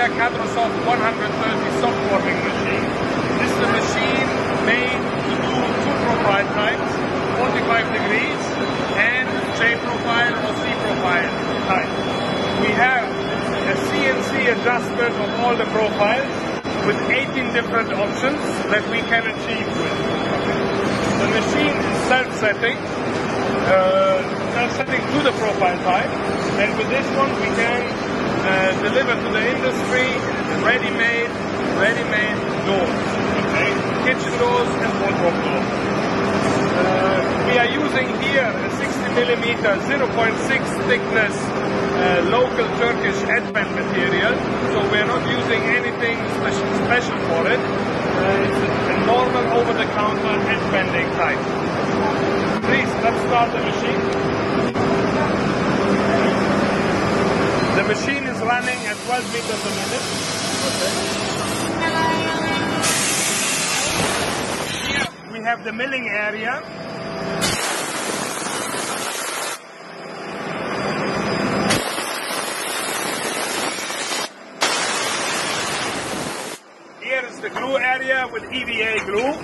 Mobilya KADROSOFT 130 softforming machine. This is a machine made to do two profile types, 45 degrees and J profile or C profile type. We have a CNC adjustment of all the profiles with 18 different options that we can achieve with. The machine is self-setting to the profile type, and with this one we can deliver to the industry ready-made doors, okay? Kitchen doors and wardrobe doors. We are using here a 60mm 0.6 thickness local Turkish edgeband material, so we are not using anything special for it. It's a normal over-the-counter edgebanding type. Please, let's start the machine. The machine is running at 12 meters a minute. Here we have the milling area. Here is the glue area with EVA glue.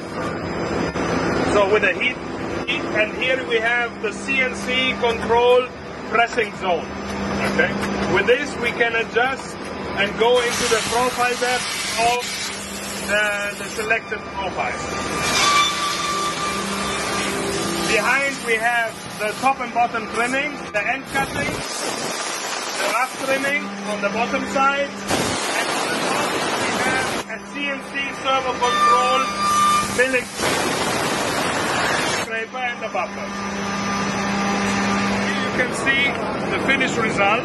So with the heat, and here we have the CNC control pressing zone. Okay. With this we can adjust and go into the profile depth of the selected profile. Behind we have the top and bottom trimming, the end cutting, the rough trimming on the bottom side, and on the top we have a CNC servo control milling scraper and the buffer. Here you can see the finished result.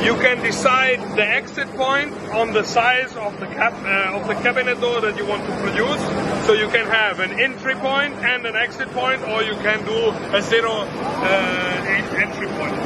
You can decide the exit point on the size of the cabinet door that you want to produce. So you can have an entry point and an exit point, or you can do a zero entry point.